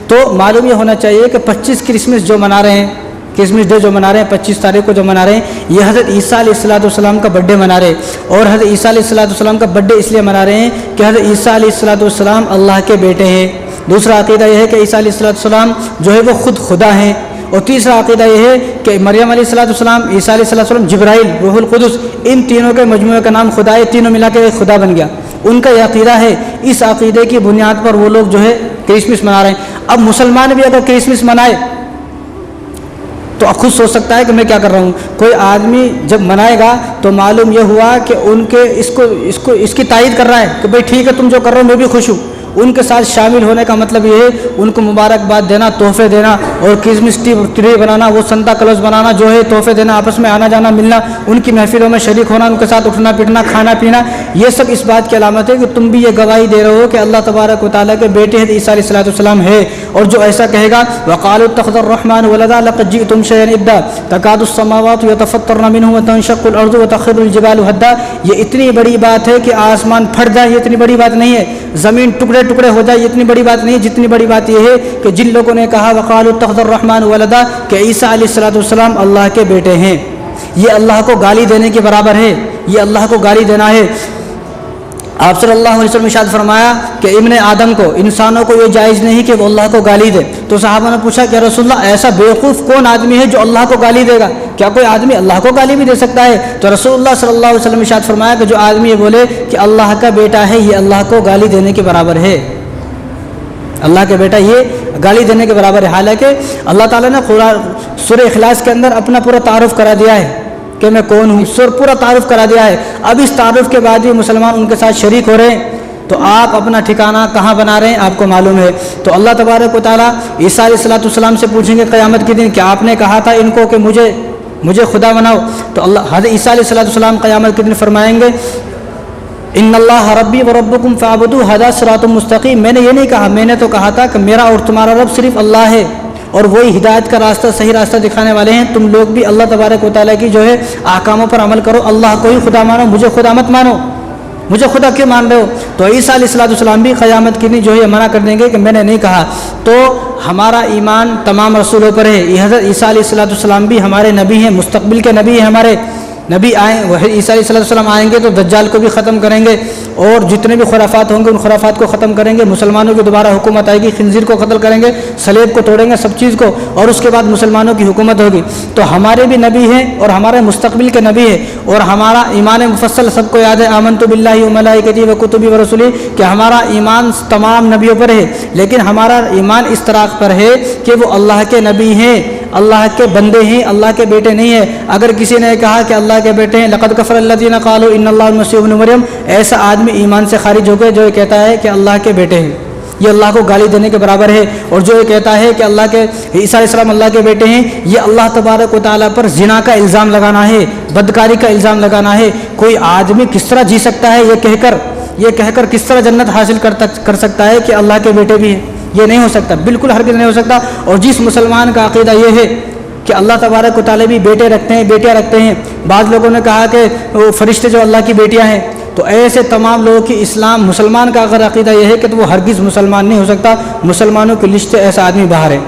تو معلوم یہ ہونا چاہیے کہ 25 کرسمس جو منا رہے ہیں، کرسمس ڈے جو منا رہے ہیں 25 تاریخ کو جو منا رہے ہیں، یہ حضرت عیسیٰ علیہ السلام کا برتھ ڈے منا رہے ہیں۔ اور حضرت عیسیٰ علیہ السلام کا برتھ ڈے اس لیے منا رہے ہیں کہ حضرت عیسیٰ علیہ السلام اللہ کے بیٹے ہیں۔ دوسرا عقیدہ یہ ہے کہ عیسیٰ علیہ السلام جو ہے وہ خود خدا ہیں۔ اور تیسرا عقیدہ یہ ہے کہ مریم علیہ السلام، عیسیٰ علیہ السلام، جبرائیل، روح القدس، ان تینوں کے مجموعے کا نام خدا ہے، تینوں ملا کے ایک خدا بن گیا۔ ان کا یہ عقیدہ ہے، اس عقیدے کی بنیاد پر وہ لوگ جو ہے کرسمس منا رہے ہیں۔ اب مسلمان بھی اگر کرسمس منائے تو خود سوچ سکتا ہے کہ میں کیا کر رہا ہوں۔ کوئی آدمی جب منائے گا تو معلوم یہ ہوا کہ ان کے اس کی تائید کر رہا ہے کہ بھئی ٹھیک ہے تم جو کر رہے ہو میں بھی خوش ہوں۔ ان کے ساتھ شامل ہونے کا مطلب یہ ہے ان کو مبارکباد دینا، تحفے دینا، اور کرسمس ٹری بنانا، وہ سنتا کلوز بنانا، جو ہے تحفے دینا، آپس میں آنا جانا ملنا، ان کی محفلوں میں شریک ہونا، ان کے ساتھ اٹھنا پیٹنا، کھانا پینا، یہ سب اس بات کی علامت ہے کہ تم بھی یہ گواہی دے رہے ہو کہ اللہ تبارک و تعالیٰ کے بیٹے ہیں عیسیٰ علیہ السلام ہے۔ اور جو ایسا کہے گا وَقَالُوا اتَّخَذَ الرَّحْمَنُ وَلَدًا لَقَدْ جِئْتُمْ شَيْئًا إِدًّا تَكَادُ السَّمَاوَاتُ يَتَفَطَّرْنَ مِنْهُ وَتَنشَقُّ الْأَرْضُ وَتَخِرُّ الْجِبَالُ هَدًّا، یہ اتنی بڑی بات ہے کہ آسمان پھٹ جائے، یہ اتنی بڑی بات نہیں ہے، زمین ٹکڑے ٹکڑے ہو جائے، یہ اتنی بڑی بات نہیں، جتنی بڑی بات یہ ہے کہ جن لوگوں نے کہا وَقَالُوا اتَّخَذَ الرَّحْمَنُ وَلَدًا کہ عیسیٰ علیہ السلام اللہ کے بیٹے ہیں، یہ اللہ کو گالی دینے کے برابر ہے، یہ اللہ کو گالی دینا ہے۔ آپ صلی اللہ علیہ وسلم نے ارشاد فرمایا کہ ابن آدم کو، انسانوں کو یہ جائز نہیں کہ وہ اللہ کو گالی دے۔ تو صحابہ نے پوچھا کہ رسول اللہ ایسا بیوقوف کون آدمی ہے جو اللہ کو گالی دے گا؟ کیا کوئی آدمی اللہ کو گالی بھی دے سکتا ہے؟ تو رسول اللہ صلی اللہ علیہ وسلم نے ارشاد فرمایا کہ جو آدمی یہ بولے کہ اللہ کا بیٹا ہے، یہ اللہ کو گالی دینے کے برابر ہے، اللہ کے بیٹا یہ گالی دینے کے برابر ہے۔ حالانکہ اللہ تعالیٰ نے سورہ اخلاص کے اندر اپنا پورا تعارف کرا دیا ہے کہ میں کون ہوں، پورا تعارف کرا دیا ہے۔ اب اس تعارف کے بعد بھی مسلمان ان کے ساتھ شریک ہو رہے ہیں، تو آپ اپنا ٹھکانہ کہاں بنا رہے ہیں آپ کو معلوم ہے۔ تو اللہ تبارک و تعالیٰ عیسیٰ علیہ السلام سے پوچھیں گے قیامت کے دن کہ آپ نے کہا تھا ان کو کہ مجھے خدا بناؤ، تو حضرت عیسیٰ علیہ السلام قیامت کے دن فرمائیں گے ان اللہ ربی و ربکم فاعبدوہ ھذا صراط مستقیم، میں نے یہ نہیں کہا، میں نے تو کہا تھا کہ میرا اور تمہارا رب صرف اللہ ہے، اور وہی ہدایت کا راستہ، صحیح راستہ دکھانے والے ہیں۔ تم لوگ بھی اللہ تبارک و تعالیٰ کی جو ہے احکاموں پر عمل کرو، اللہ کو ہی خدا مانو، مجھے خدا مت مانو، مجھے خدا کیوں مان رہے ہو؟ تو عیسیٰ علیہ السلام بھی قیامت کے دن جو ہے منع کر دیں گے کہ میں نے نہیں کہا۔ تو ہمارا ایمان تمام رسولوں پر ہے، یہ حضرت عیسیٰ علیہ السلام بھی ہمارے نبی ہیں، مستقبل کے نبی ہیں، ہمارے نبی آئیں، وہ عیسیٰ علیہ السلام آئیں گے تو دجال کو بھی ختم کریں گے، اور جتنے بھی خرافات ہوں گے ان خرافات کو ختم کریں گے، مسلمانوں کی دوبارہ حکومت آئے گی، خنزیر کو قتل کریں گے، صلیب کو توڑیں گے، سب چیز کو، اور اس کے بعد مسلمانوں کی حکومت ہوگی۔ تو ہمارے بھی نبی ہیں اور ہمارے مستقبل کے نبی ہیں، اور ہمارا ایمان مفصل سب کو یاد ہے، آمنت باللہ و ملائکتہ و کتبہ و رسلہ، کہ ہمارا ایمان تمام نبیوں پر ہے، لیکن ہمارا ایمان اس طرح پر ہے کہ وہ اللہ کے نبی ہیں، اللہ کے بندے ہیں، اللہ کے بیٹے نہیں ہیں۔ اگر کسی نے کہا کہ اللہ کے بیٹے ہیں، لقد کفر الذین قالوا ان اللہ المسیح ابن مریم، ایسا آدمی ایمان سے خارج ہو گئے جو یہ کہتا ہے کہ اللہ کے بیٹے ہیں، یہ اللہ کو گالی دینے کے برابر ہے۔ اور جو یہ کہتا ہے کہ عیسیٰ علیہ السلام اللہ کے بیٹے ہیں، یہ اللہ تبارک و تعالیٰ پر زنا کا الزام لگانا ہے، بدکاری کا الزام لگانا ہے۔ کوئی آدمی کس طرح جی سکتا ہے یہ کہہ کر کس طرح جنت حاصل کر سکتا ہے کہ اللہ کے بیٹے بھی ہیں؟ یہ نہیں ہو سکتا، بالکل ہرگز نہیں ہو سکتا۔ اور جس مسلمان کا عقیدہ یہ ہے کہ اللہ تبارک و تعالیٰ بھی بیٹے رکھتے ہیں، بیٹیاں رکھتے ہیں، بعض لوگوں نے کہا کہ وہ فرشتے جو اللہ کی بیٹیاں ہیں، تو ایسے تمام لوگوں کی مسلمان کا اگر عقیدہ یہ ہے کہ تو وہ ہرگز مسلمان نہیں ہو سکتا، مسلمانوں کی لسٹ سے ایسا آدمی باہر ہے۔